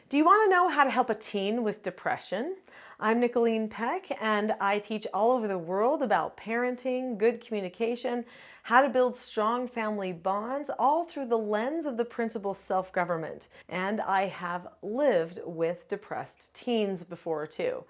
Do you want to know how to help a teen with depression? I'm Nicholeen Peck, and I teach all over the world about parenting, good communication, how to build strong family bonds, all through the lens of the principle self-government. And I have lived with depressed teens before too.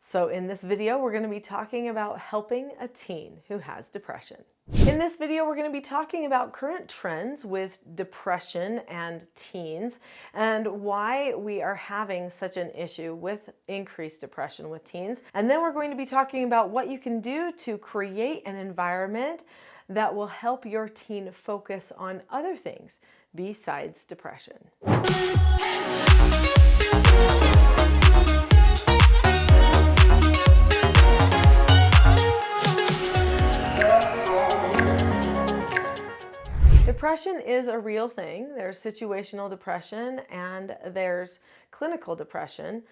So in this video, we're going to be talking about helping a teen who has depression. In this video, we're going to be talking about current trends with depression and teens and why we are having such an issue with increased depression with teens. And then we're going to be talking about what you can do to create an environment that will help your teen focus on other things besides depression. Depression is a real thing. There's situational depression and there's clinical depression.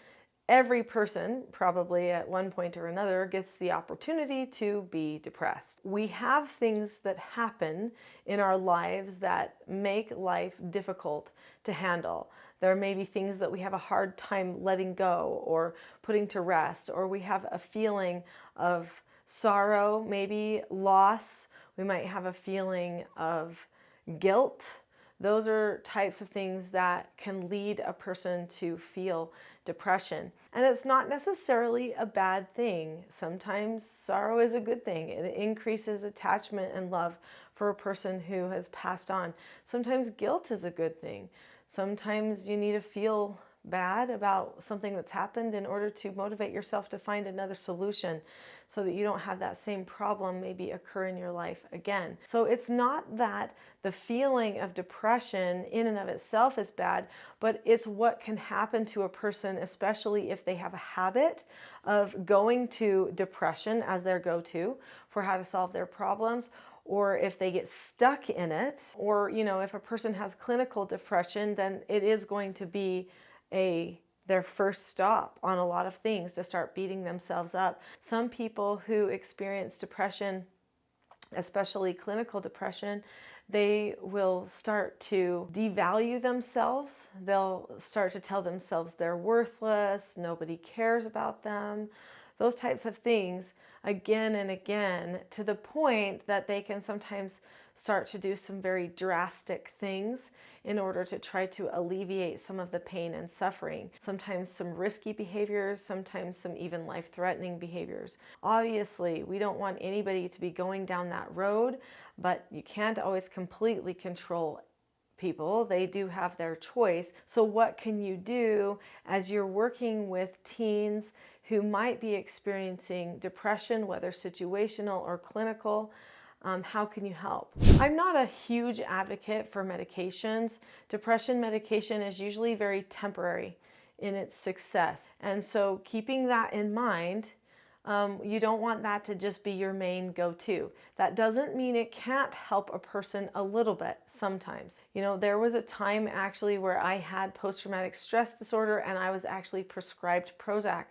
Every person, probably at one point or another, gets the opportunity to be depressed. We have things that happen in our lives that make life difficult to handle. There may be things that we have a hard time letting go or putting to rest, or we have a feeling of sorrow, maybe loss. We might have a feeling of guilt. Those are types of things that can lead a person to feel depression. And it's not necessarily a bad thing. Sometimes sorrow is a good thing. It increases attachment and love for a person who has passed on. Sometimes guilt is a good thing. Sometimes you need to feel bad about something that's happened in order to motivate yourself to find another solution so that you don't have that same problem maybe occur in your life again. So it's not that the feeling of depression in and of itself is bad, but it's what can happen to a person, especially if they have a habit of going to depression as their go-to for how to solve their problems, or if they get stuck in it, or if a person has clinical depression, then it is going to be their first stop on a lot of things to start beating themselves up. Some people who experience depression, especially clinical depression, they will start to devalue themselves. They'll start to tell themselves they're worthless, nobody cares about them, those types of things again and again, to the point that they can sometimes start to do some very drastic things in order to try to alleviate some of the pain and suffering. Sometimes some risky behaviors, sometimes some even life-threatening behaviors. Obviously, we don't want anybody to be going down that road, but you can't always completely control people. They do have their choice. So what can you do as you're working with teens who might be experiencing depression, whether situational or clinical? How can you help? I'm not a huge advocate for medications. Depression medication is usually very temporary in its success. And so keeping that in mind, you don't want that to just be your main go-to. That doesn't mean it can't help a person a little bit sometimes. There was a time actually where I had post-traumatic stress disorder and I was actually prescribed Prozac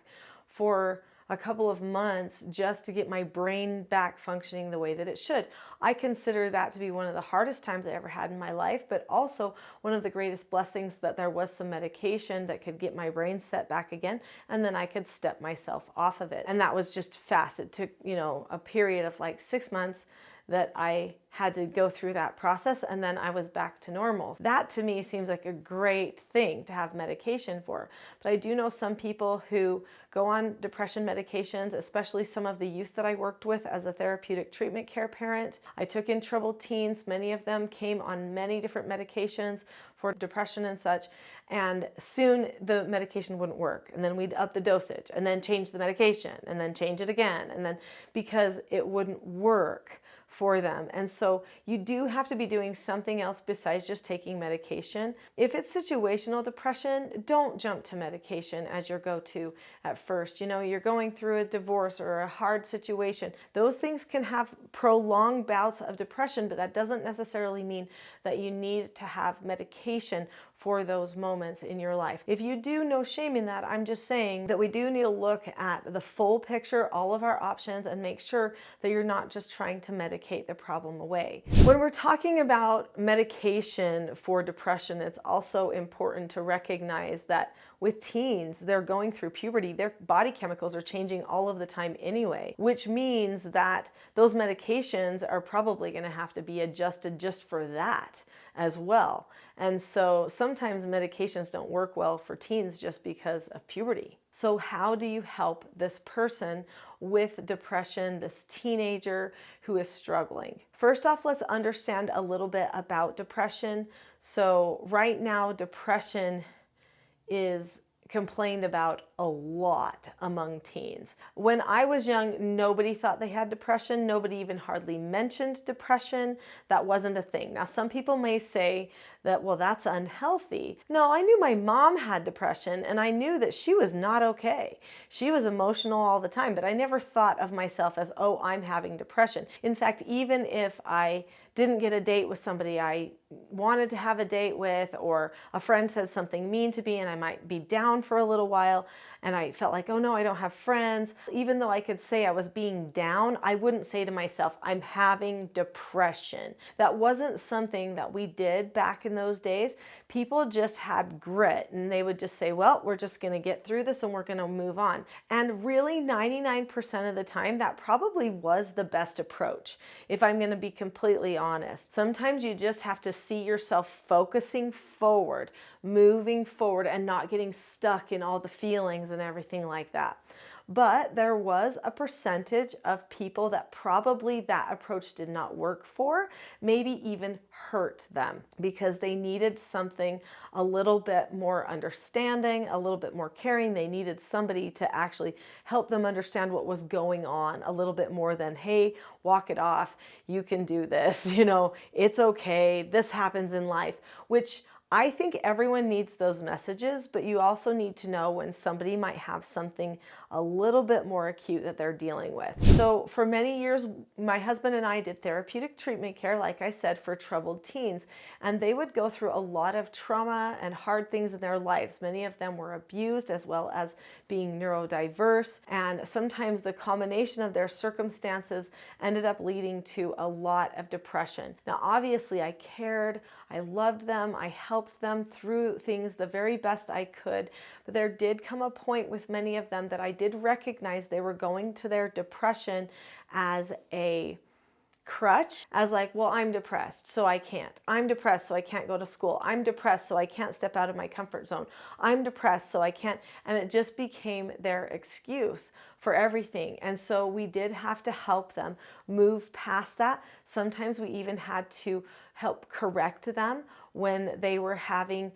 for a couple of months just to get my brain back functioning the way that it should. I consider that to be one of the hardest times I ever had in my life, but also one of the greatest blessings that there was some medication that could get my brain set back again, and then I could step myself off of it. And that was just fast. It took, a period of like 6 months that I had to go through that process, and then I was back to normal. That to me seems like a great thing to have medication for. But I do know some people who go on depression medications, especially some of the youth that I worked with as a therapeutic treatment care parent. I took in troubled teens. Many of them came on many different medications for depression and such, and soon the medication wouldn't work. And then we'd up the dosage and then change the medication and then change it again, and then because it wouldn't work for them. And so you do have to be doing something else besides just taking medication. If it's situational depression, don't jump to medication as your go-to at first. You're going through a divorce or a hard situation. Those things can have prolonged bouts of depression, but that doesn't necessarily mean that you need to have medication for those moments in your life. If you do, no shame in that. I'm just saying that we do need to look at the full picture, all of our options, and make sure that you're not just trying to medicate the problem away. When we're talking about medication for depression, it's also important to recognize that with teens, they're going through puberty, their body chemicals are changing all of the time anyway, which means that those medications are probably going to have to be adjusted just for that as well. And so sometimes medications don't work well for teens just because of puberty. So how do you help this person with depression, this teenager who is struggling? First off, let's understand a little bit about depression. So right now, depression is complained about a lot among teens. When I was young, nobody thought they had depression. Nobody even hardly mentioned depression. That wasn't a thing. Now, some people may say that, well, that's unhealthy. No, I knew my mom had depression and I knew that she was not okay. She was emotional all the time, but I never thought of myself as, oh, I'm having depression. In fact, even if I didn't get a date with somebody I wanted to have a date with, or a friend said something mean to me and I might be down for a little while and I felt like, oh no, I don't have friends. Even though I could say I was being down, I wouldn't say to myself, I'm having depression. That wasn't something that we did back in those days. People just had grit and they would just say, well, we're just going to get through this and we're going to move on. And really 99% of the time, that probably was the best approach, if I'm going to be completely honest. Sometimes you just have to see yourself focusing forward, moving forward, and not getting stuck in all the feelings and everything like that. But there was a percentage of people that probably that approach did not work for, maybe even hurt them, because they needed something a little bit more understanding, a little bit more caring. They needed somebody to actually help them understand what was going on a little bit more than, hey, walk it off, you can do this, it's okay, this happens in life, which I think everyone needs those messages, but you also need to know when somebody might have something a little bit more acute that they're dealing with. So for many years, my husband and I did therapeutic treatment care, like I said, for troubled teens, and they would go through a lot of trauma and hard things in their lives. Many of them were abused, as well as being neurodiverse, and sometimes the combination of their circumstances ended up leading to a lot of depression. Now, obviously, I cared, I loved them, I helped them through things the very best I could, but there did come a point with many of them that I did recognize they were going to their depression as a crutch, as like, well, I'm depressed, so I can't. I'm depressed, so I can't go to school. I'm depressed, so I can't step out of my comfort zone. I'm depressed, so I can't. And it just became their excuse for everything. And so we did have to help them move past that. Sometimes we even had to help correct them when they were having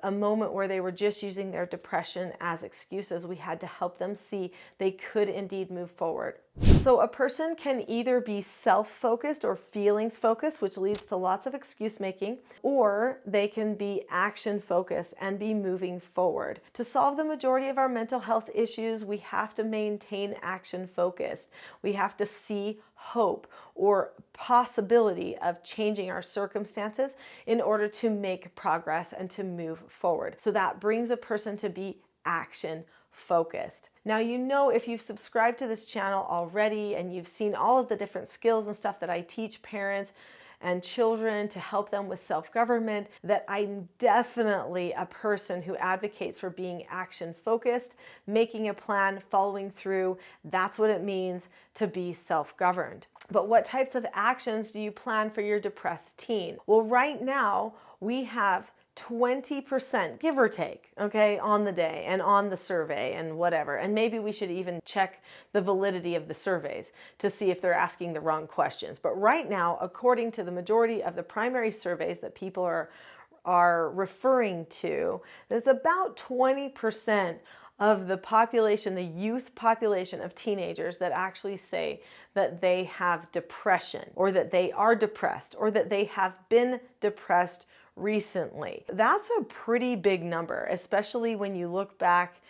a moment where they were just using their depression as excuses. We had to help them see they could indeed move forward. So a person can either be self-focused or feelings-focused, which leads to lots of excuse making, or they can be action-focused and be moving forward. To solve the majority of our mental health issues, we have to maintain action-focused. We have to see hope or possibility of changing our circumstances in order to make progress and to move forward. So that brings a person to be action focused. Now, if you've subscribed to this channel already and you've seen all of the different skills and stuff that I teach parents and children to help them with self-government, that I'm definitely a person who advocates for being action-focused, making a plan, following through. That's what it means to be self-governed. But what types of actions do you plan for your depressed teen? Well, right now, we have 20%, give or take, okay, on the day and on the survey and whatever. And maybe we should even check the validity of the surveys to see if they're asking the wrong questions. But right now, according to the majority of the primary surveys that people are referring to, it's about 20% of the population, the youth population of teenagers, that actually say that they have depression, or that they are depressed, or that they have been depressed recently. That's a pretty big number, especially when you look back,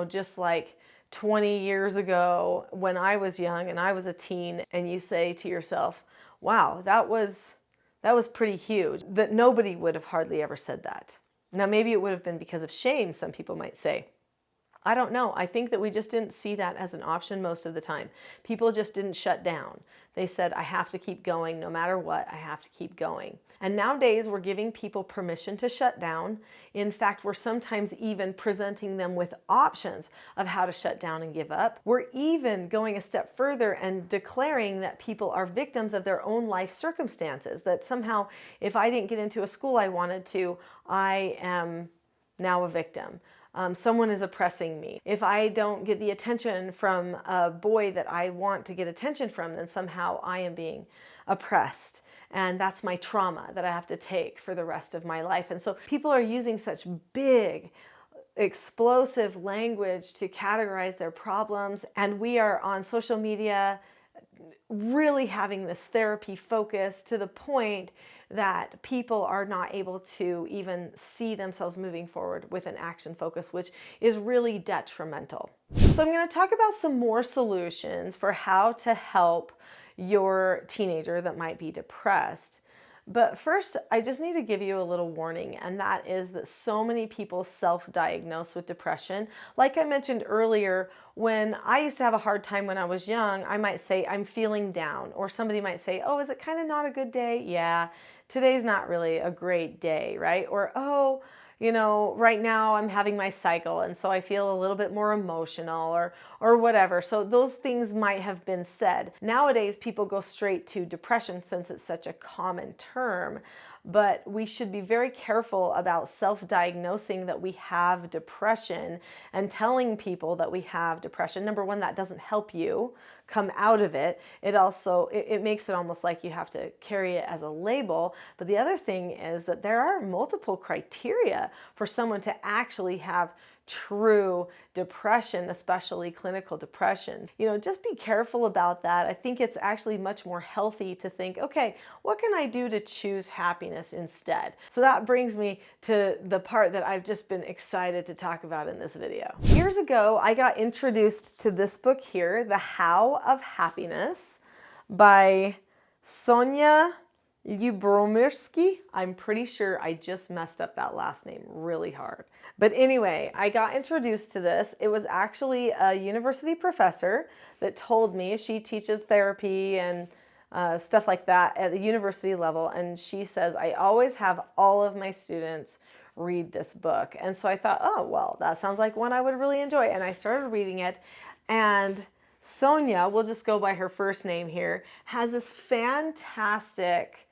just like 20 years ago when I was young and I was a teen, and you say to yourself, wow, that was pretty huge. That nobody would have hardly ever said that. Now, maybe it would have been because of shame, some people might say. I don't know. I think that we just didn't see that as an option most of the time. People just didn't shut down. They said, I have to keep going no matter what, I have to keep going. And nowadays we're giving people permission to shut down. In fact, we're sometimes even presenting them with options of how to shut down and give up. We're even going a step further and declaring that people are victims of their own life circumstances, that somehow if I didn't get into a school I wanted to, I am now a victim. Someone is oppressing me. If I don't get the attention from a boy that I want to get attention from, then somehow I am being oppressed. And that's my trauma that I have to take for the rest of my life. And so people are using such big, explosive language to categorize their problems. And we are on social media really having this therapy focus to the point that people are not able to even see themselves moving forward with an action focus, which is really detrimental. So I'm going to talk about some more solutions for how to help your teenager that might be depressed. But first, I just need to give you a little warning, and that is that so many people self-diagnose with depression. Like I mentioned earlier, when I used to have a hard time when I was young, I might say, I'm feeling down. Or somebody might say, oh, is it kind of not a good day? Yeah, today's not really a great day, right? Or, oh, you know, right now I'm having my cycle and so I feel a little bit more emotional or whatever. So those things might have been said. Nowadays, people go straight to depression since it's such a common term. But we should be very careful about self-diagnosing that we have depression and telling people that we have depression. Number one, that doesn't help you come out of it. It makes it almost like you have to carry it as a label. But the other thing is that there are multiple criteria for someone to actually have true depression, especially clinical depression. You know, just be careful about that. I think it's actually much more healthy to think, okay, what can I do to choose happiness instead? So that brings me to the part that I've just been excited to talk about in this video. Years ago, I got introduced to this book here, The How of Happiness by Sonia Lyubomirsky. I'm pretty sure I just messed up that last name really hard. But anyway, I got introduced to this. It was actually a university professor that told me. She teaches therapy and stuff like that at the university level. And she says, I always have all of my students read this book. And so I thought, oh, well, that sounds like one I would really enjoy. And I started reading it. And Sonia, we'll just go by her first name here, has this fantastic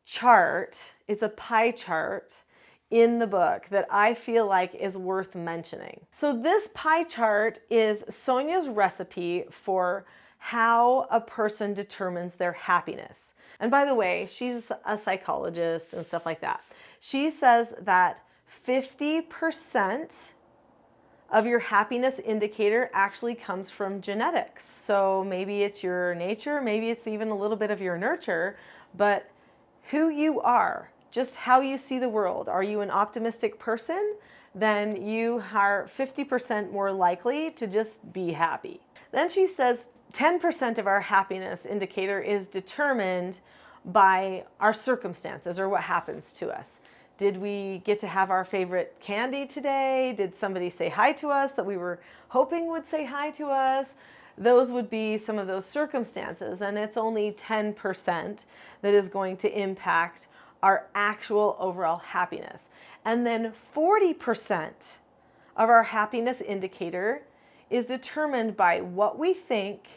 chart. It's a pie chart in the book that I feel like is worth mentioning. So this pie chart is Sonia's recipe for how a person determines their happiness. And by the way, she's a psychologist and stuff like that. She says that 50% of your happiness indicator actually comes from genetics. So maybe it's your nature, maybe it's even a little bit of your nurture, but who you are, just how you see the world. Are you an optimistic person? Then you are 50% more likely to just be happy. Then she says 10% of our happiness indicator is determined by our circumstances or what happens to us. Did we get to have our favorite candy today? Did somebody say hi to us that we were hoping would say hi to us? Those would be some of those circumstances, and it's only 10% that is going to impact our actual overall happiness. And then 40% of our happiness indicator is determined by what we think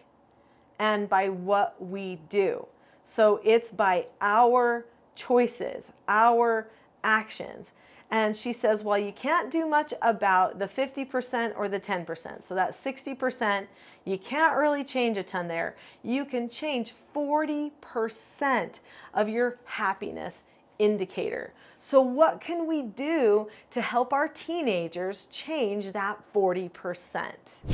and by what we do. So it's by our choices, our actions. And she says, well, you can't do much about the 50% or the 10%. So that's 60%. You can't really change a ton there. You can change 40% of your happiness indicator. So what can we do to help our teenagers change that 40%?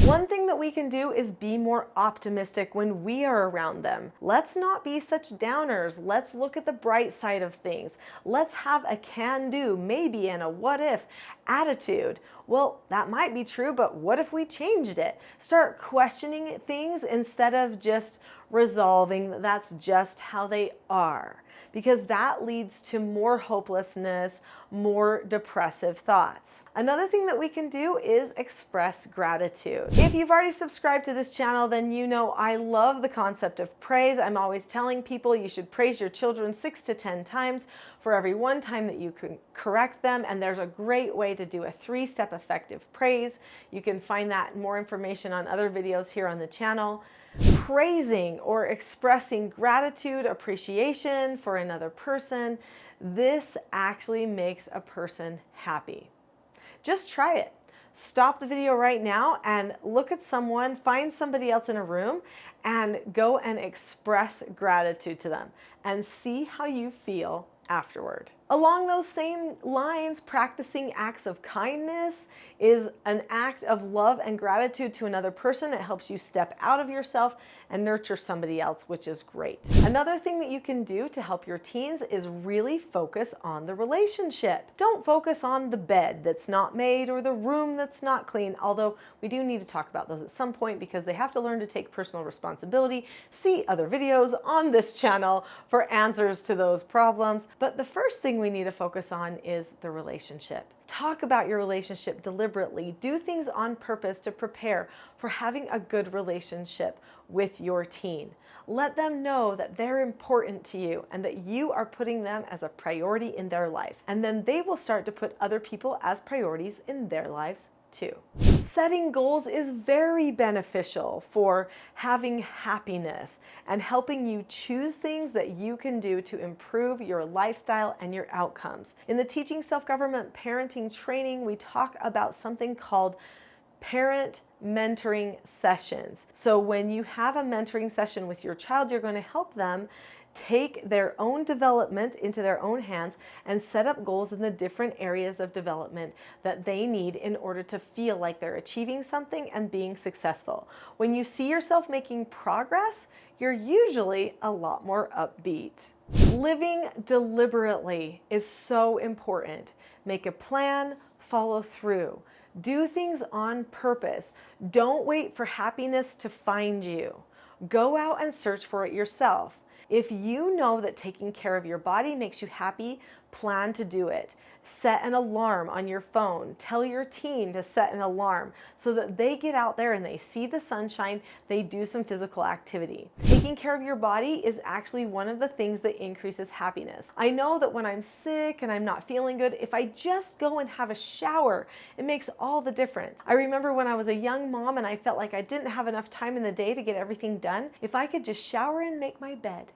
One thing that we can do is be more optimistic when we are around them. Let's not be such downers. Let's look at the bright side of things. Let's have a can-do, maybe, and a what-if attitude. Well, that might be true, but what if we changed it? Start questioning things instead of just resolving that that's just how they are. because that leads to more hopelessness, more depressive thoughts. Another thing that we can do is express gratitude. If you've already subscribed to this channel, then you know I love the concept of praise. I'm always telling people you should praise your children 6 to 10 times for every one time that you can correct them. And there's a great way to do a 3-step effective praise. You can find that more information on other videos here on the channel. Praising or expressing gratitude, appreciation for another person, this actually makes a person happy. Just try it. Stop the video right now and look at someone, find somebody else in a room and go and express gratitude to them and see how you feel afterward. Along those same lines, practicing acts of kindness is an act of love and gratitude to another person. It helps you step out of yourself and nurture somebody else, which is great. Another thing that you can do to help your teens is really focus on the relationship. Don't focus on the bed that's not made or the room that's not clean, although we do need to talk about those at some point because they have to learn to take personal responsibility. See other videos on this channel for answers to those problems. But the first thing we need to focus on is the relationship. Talk about your relationship deliberately. Do things on purpose to prepare for having a good relationship with your teen. Let them know that they're important to you and that you are putting them as a priority in their life. And then they will start to put other people as priorities in their lives too. Setting goals is very beneficial for having happiness and helping you choose things that you can do to improve your lifestyle and your outcomes. In the Teaching Self-Government Parenting training, we talk about something called parent mentoring sessions. So when you have a mentoring session with your child, you're going to help them take their own development into their own hands and set up goals in the different areas of development that they need in order to feel like they're achieving something and being successful. When you see yourself making progress, you're usually a lot more upbeat. Living deliberately is so important. Make a plan, follow through. Do things on purpose. Don't wait for happiness to find you. Go out and search for it yourself. If you know that taking care of your body makes you happy, plan to do it. Set an alarm on your phone. Tell your teen to set an alarm so that they get out there and they see the sunshine, they do some physical activity. Taking care of your body is actually one of the things that increases happiness. I know that when I'm sick and I'm not feeling good, if I just go and have a shower, it makes all the difference. I remember when I was a young mom and I felt like I didn't have enough time in the day to get everything done, if I could just shower and make my bed,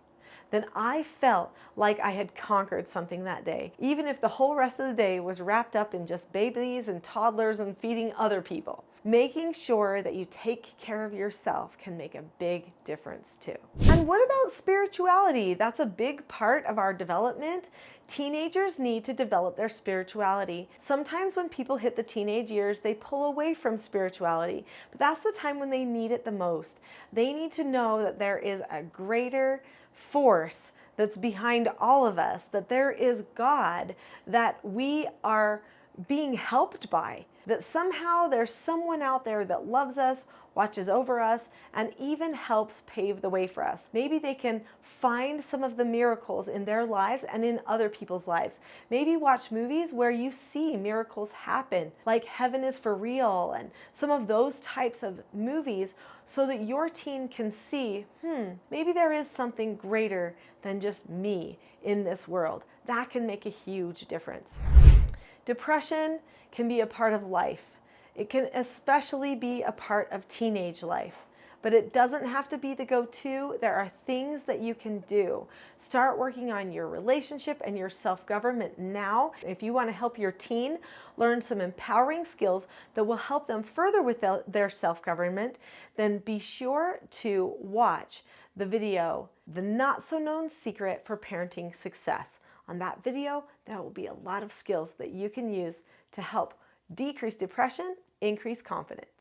then I felt like I had conquered something that day, even if the whole rest of the day was wrapped up in just babies and toddlers and feeding other people. Making sure that you take care of yourself can make a big difference too. And what about spirituality? That's a big part of our development. Teenagers need to develop their spirituality. Sometimes when people hit the teenage years, they pull away from spirituality, but that's the time when they need it the most. They need to know that there is a greater force that's behind all of us, that there is God that we are being helped by, that somehow there's someone out there that loves us, watches over us, and even helps pave the way for us. Maybe they can find some of the miracles in their lives and in other people's lives. Maybe watch movies where you see miracles happen, like Heaven is for Real and some of those types of movies, so that your teen can see, maybe there is something greater than just me in this world. That can make a huge difference. Depression can be a part of life. It can especially be a part of teenage life, but it doesn't have to be the go-to. There are things that you can do. Start working on your relationship and your self-government now. If you want to help your teen learn some empowering skills that will help them further with their self-government, then be sure to watch the video, The Not So Known Secret for Parenting Success. On that video, there will be a lot of skills that you can use to help decrease depression, increase confidence.